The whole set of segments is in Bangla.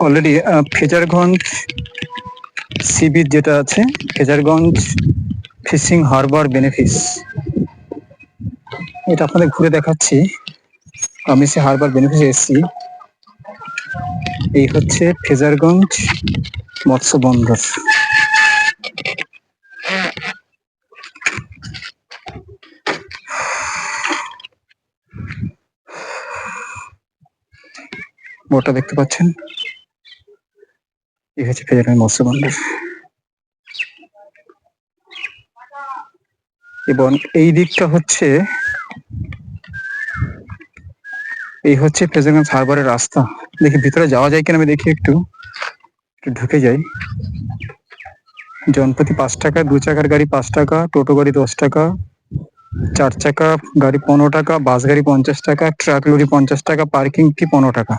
অলরেডি ফেজারগঞ্জ সি বিচ যেটা আছে, ফেজারগঞ্জ ফিশিং হারবার বেনিফিস, এটা আপনাদের ঘুরে দেখাচ্ছি। আমি সে হারবার বেনিফিসে এসেছি। এই হচ্ছে ফেজারগঞ্জ মৎস্য বন্দর। বোটটা দেখতে পাচ্ছেন, এই হচ্ছে ফেজারগঞ্জ মৎস্য বন্দর। এবং এই দিকটা হচ্ছে, এই হচ্ছে ফেজারগঞ্জ হারবারের রাস্তা। দেখি ভিতরে যাওয়া যায় কিনা, আমি দেখি একটু ঢুকে যাই। জনপ্রতি 5 টাকা, 2 চাকার গাড়ি 5 টাকা, টোটো গাড়ি 10 টাকা, 4 চাকা গাড়ি 15 টাকা, বাস গাড়ি 50 টাকা, ট্রাক লরি 50 টাকা, পার্কিং কি 15 টাকা।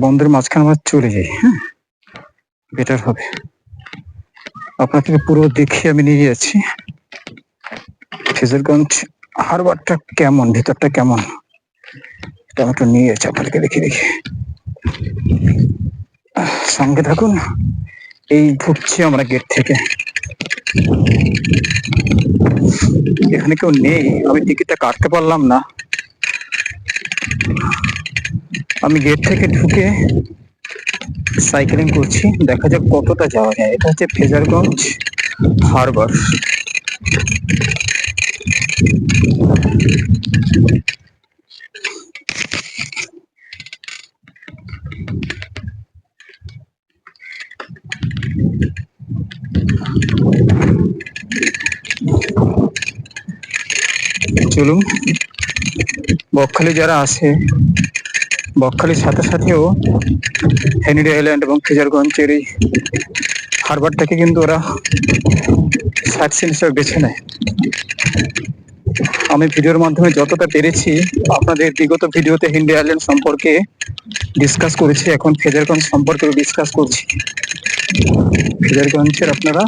বন্দরের মাঝখানে আমরা চলে যাই, হ্যাঁ বেটার হবে। আপনাকে পুরো দেখে আমি নিয়ে যাচ্ছি ফেজারগঞ্জ হারবারটা কেমন, ভিতরটা কেমন, এটা একটু নিয়ে যাচ্ছি আপনাদেরকে দেখে দেখে। সঙ্গে থাকুন। এই ঢুকছি আমরা গেট থেকে। এখানে কেউ নেই, আমি টিকিটটা কাটতে পারলাম না। আমি গেট থেকে ঢুকে সাইকেলিং করছি, দেখা যাক কতটা যাওয়া যায়। এটা হচ্ছে ফেজারগঞ্জ হারবার। চলুন, বকখালি যারা আছে, বকখালির সাথে সাথেও হেনরি আইল্যান্ড এবং ফেজারগঞ্জের এই হারবারটাকে কিন্তু ওরা সাইট সিন হিসেবে বেছে নেয়। আমি ভিডিওর মাধ্যমে যতটা পেরেছি আপনাদের বিগত ভিডিওতে হেনরি আইল্যান্ড সম্পর্কে ডিসকাস করেছি, এখন ফেজারগঞ্জ সম্পর্কে ডিসকাস করছি। ফেজারগঞ্জের আপনারা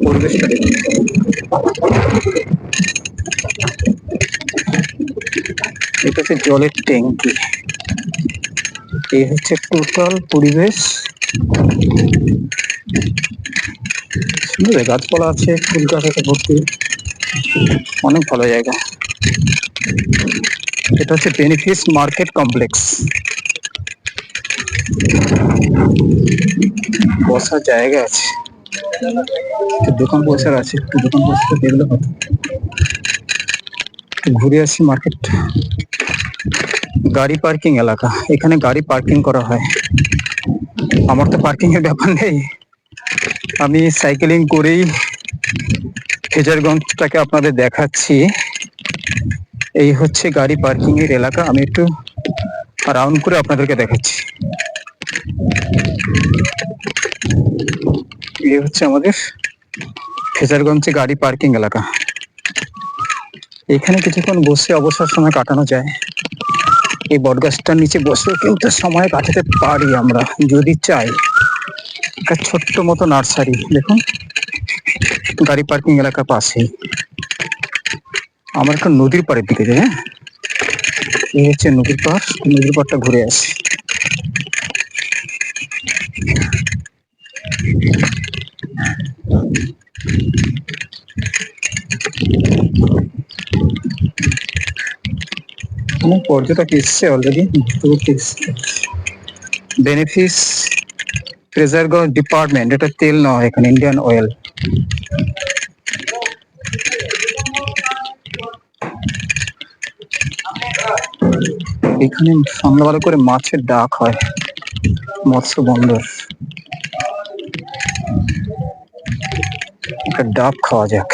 পরিবেশটা দেখুন। এটা হচ্ছে জলের ট্যাঙ্কি, এই হচ্ছে টোটাল পরিবেশ। সুন্দর গাছপালা আছে, ফুল গাছ আছে ভর্তি, অনেক ভালো জায়গা। এটা হচ্ছে বেনিফিস মার্কেট কমপ্লেক্স। বসার জায়গা আছে, দোকান বসার আছে, একটু দোকান বসতে দেখলে হতো। ঘুরে আসি মার্কেট। গাড়ি পার্কিং এলাকা, এখানে গাড়ি পার্কিং করা হয়। আমার তো পার্কিং এর ব্যাপার নেই, আমি সাইকেলিং করেই ফেজারগঞ্জটাকে আপনাদের দেখাচ্ছি। এই হচ্ছে গাড়ি পার্কিং এর এলাকা, আমি একটু রাউন্ড করে আপনাদেরকে দেখাচ্ছি। এই হচ্ছে আমাদের ফেজারগঞ্জে গাড়ি পার্কিং এলাকা। এখানে কিছুক্ষণ বসে অবসর সময় কাটানো যায়। এই বটগাছটার নিচে বসেও কিন্তু সময় কাটাতে পারি আমরা যদি চাই। একটা ছোট্ট মতো নার্সারি দেখুন, গাড়ি পার্কিং এলাকার পাশেই। আমার একটা নদীর পাড়ের দিকে যাই। হ্যাঁ, এই হচ্ছে নদীর পাড়, নদীর পাড়টা ঘুরে আসি। অনেক পর্যটক এসছে অলরেডি, ঘুরতে এসছে। বেনিফিস ফ্রেজারগঞ্জ ডিপার্টমেন্ট, এটা তেল নয়, এখানে ইন্ডিয়ান অয়েল। এখানে সন্ধ্যাবেলা করে মাছের ডাক হয়, মৎস্য বন্দর। একটা ডাব খাওয়া যাক।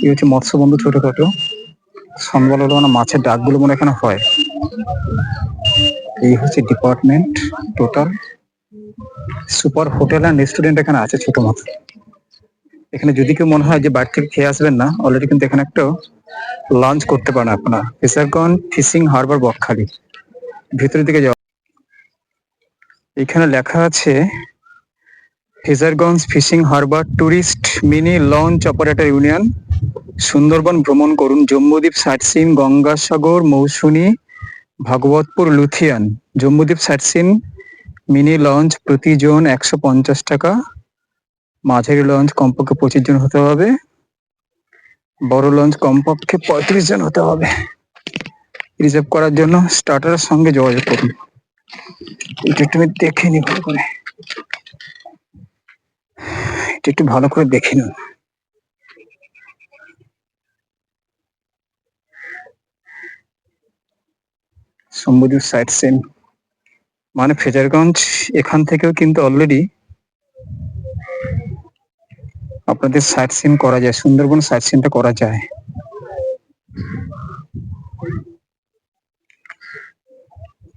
এই হচ্ছে মৎস্য বন্দর, ছোটখাটো। সন্ধ্যাবেলা হলো মানে মাছের ডাকগুলো মনে এখানে হয়। এই হচ্ছে department total. Super hotel and restaurant এখানে আছে ছোট মতো। এখানে যদি কেউ মনে হয় যে বাইরে থেকে খেয়ে আসবেন না, অলরেডি কিন্তু এখানে একটা লঞ্চ করতে পারেন আপনারা। ফিশারগঞ্জ ফিশিং হারবার বকখালি ভিতরের দিকে যাওয়া। এখানে লেখা আছে Fraserganj fishing harbour tourist mini launch operator union, Sundarban ভ্রমণ করুন, Jambudwip sight seen, Gangasagar, Mousumi, Bhagabatpur, Lothian. Jambudwip sight seen mini launch প্রতি জন 150 টাকা, মাঝারি লঞ্চ কমপক্ষে 25 জন হতে হবে, বড় লঞ্চ কমপক্ষে 35 জন হতে হবে। রিজার্ভ করার জন্য স্টার্টারের সঙ্গে যোগাযোগ করুন। এটা একটু দেখে নি ভালো করে, এটা একটু ভালো করে দেখে নিন। জম্বুদ্বীপ সাইট সিন মানে ফ্রেজারগঞ্জ, এখান থেকেও কিন্তু অলরেডি আপনাদের সাইট সিন করা যায়, সুন্দরবন সাইট সিনটা করা যায়।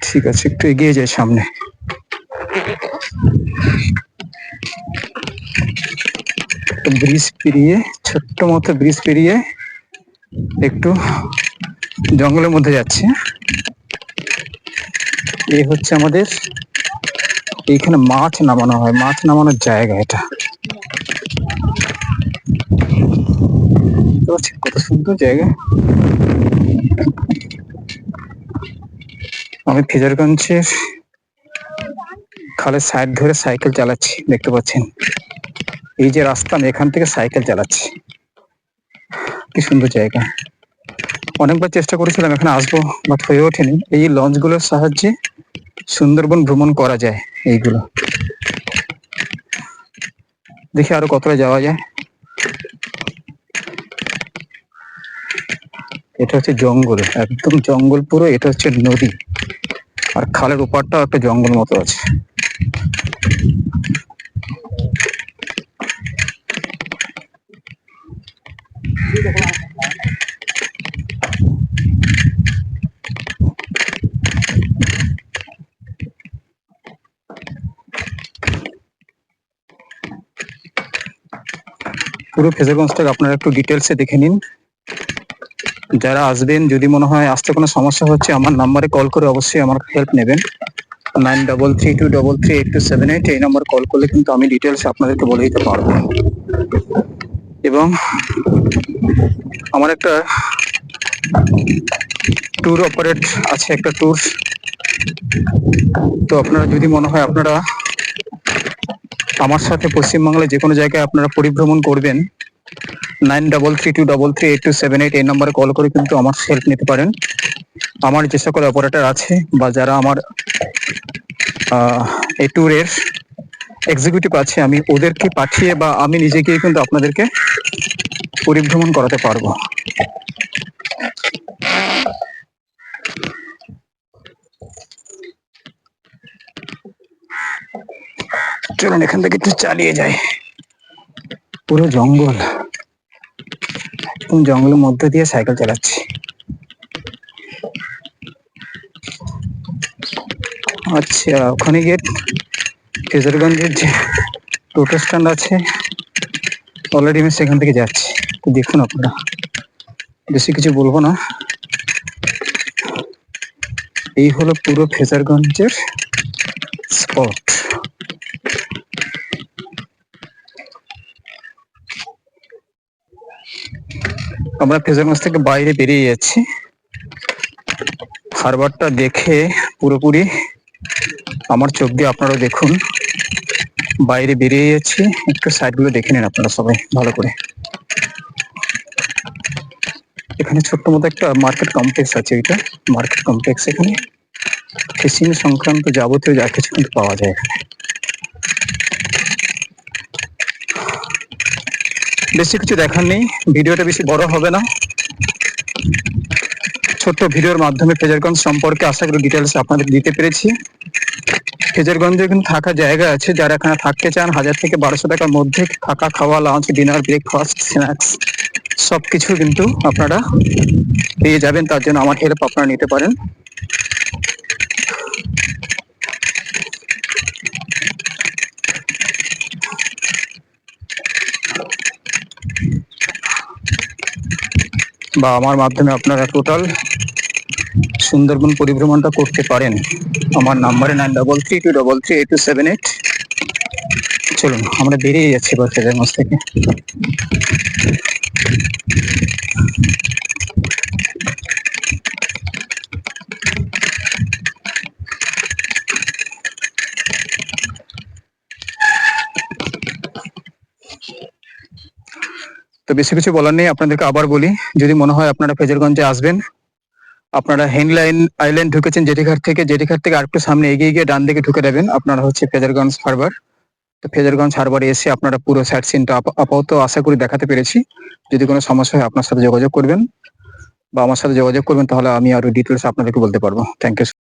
ঠিক আছে, একটু এগিয়ে যায় সামনে। ব্রিজ পেরিয়ে, ছোট্ট মতো ব্রিজ পেরিয়ে একটু জঙ্গলের মধ্যে যাচ্ছে। এই হচ্ছে আমাদের এইখানে মাছ নামানো হয়, মাছ নামানোর জায়গা এটা। কত সুন্দর জায়গা। আমি ফিজারগঞ্জের খালের সাইড ধরে সাইকেল চালাচ্ছি, দেখতে পাচ্ছেন। এই যে রাস্তা, আমি এখান থেকে সাইকেল চালাচ্ছি। কি সুন্দর জায়গা। অনেকবার চেষ্টা করেছিলাম এখানে আসবো, বাট হয়ে ওঠেনি। এই লঞ্চগুলোর সাহায্যে সুন্দরবন ভ্রমণ করা যায়। এইগুলো দেখি আরো কতটা যাওয়া যায়। এটা হচ্ছে জঙ্গল, একদম জঙ্গল পুরো। এটা হচ্ছে নদী, আর খালের ওপারটাও একটা জঙ্গল মতো আছে। পুরো ফেজারগঞ্জটাকে আপনারা একটু ডিটেলসে দেখে নিন। যারা আসবেন, যদি মনে হয় আসতে কোনো সমস্যা হচ্ছে, আমার নাম্বারে কল করে অবশ্যই আমার হেল্প নেবেন। 9332338278, এই নাম্বার কল করলে কিন্তু আমি ডিটেলস আপনাদেরকে বলে দিতে পারবো। এবং আমার একটা ট্যুর অপারেট আছে, একটা ট্যুর। তো আপনারা যদি মনে হয় আপনারা আমার সাথে পশ্চিমবাংলায় যে কোনো জায়গায় আপনারা পরিভ্রমণ করবেন, 9332338278, এই নাম্বারে কল করে কিন্তু আমার হেল্প নিতে পারেন। আমার যে সকল অপারেটর আছে বা যারা আমার এই ট্যুরের এক্সিকিউটিভ আছে, আমি ওদেরকে পাঠিয়ে বা আমি নিজে গিয়ে কিন্তু আপনাদেরকে পরিভ্রমণ করাতে পারবো। চলুন এখান থেকে একটু চালিয়ে যাই। পুরো জঙ্গল, জঙ্গলের মধ্যে দিয়ে সাইকেল চালাচ্ছি। আচ্ছা, ওখানে গিয়ে ফেজারগঞ্জের যে টোটো স্ট্যান্ড আছে, অলরেডি আমি সেখান থেকে যাচ্ছি। তো দেখুন আপনারা, বেশি কিছু বলবো না। এই হলো পুরো ফেজারগঞ্জের স্পট। আমরা ফেজারগঞ্জ থেকে বাইরে বেরিয়ে যাচ্ছি। হারবারটা দেখে পুরোপুরি আমার চোখ দিয়ে আপনারা দেখুন। বাইরে বেরিয়ে যাচ্ছি, একটু সাইডগুলো দেখে নিন আপনারা সবাই ভালো করে। এখানে ছোট্ট মতো একটা মার্কেট কমপ্লেক্স আছে, এটা মার্কেট কমপ্লেক্স। এখানে ফিশিং সংক্রান্ত যাবতীয় যা কিছু কিন্তু পাওয়া যায় এখানে। বেশি কিছু দেখার নেই, ভিডিওটা বেশি বড় হবে না। ছোট্ট ভিডিওর মাধ্যমে ফেজারগঞ্জ সম্পর্কে আশা করি ডিটেলস আপনাদের দিতে পেরেছি। ফেজারগঞ্জে কিন্তু থাকার জায়গা আছে, যারা এখানে থাকতে চান 1000 থেকে 1200 টাকার মধ্যে থাকা, খাওয়া, লাঞ্চ, ডিনার, ব্রেকফাস্ট, স্ন্যাক্স সবকিছু কিন্তু আপনারা পেয়ে যাবেন। তার জন্য আমার হেল্প আপনারা নিতে পারেন। বা আমার মাধ্যমে আপনারা টোটাল সুন্দরবন পরিভ্রমণটা করতে পারেন। আমার নাম্বারে 9332338278। চলুন আমরা বেরিয়ে যাচ্ছি এবার ফেজারগঞ্জ থেকে। তো বেশি কিছু বলার নেই, আপনাদেরকে আবার বলি, যদি মনে হয় আপনারা ফেজারগঞ্জে আসবেন, আপনারা হেনলাইন আইল্যান্ড ঢুকেছেন জেটিঘাট থেকে, জেটিঘাট থেকে আরেকটু সামনে এগিয়ে গিয়ে ডান দিকে ঢুকে দেবেন, আপনারা হচ্ছে ফেজারগঞ্জ হারবার। তো ফেজারগঞ্জ হারবারে এসে আপনারা পুরো সাইট সিনটা আপাতত আশা করি দেখাতে পেরেছি। যদি কোনো সমস্যা হয় আপনার সাথে যোগাযোগ করবেন বা আমার সাথে যোগাযোগ করবেন, তাহলে আমি আরো ডিটেলস আপনাদেরকে বলতে পারবো। Thank you.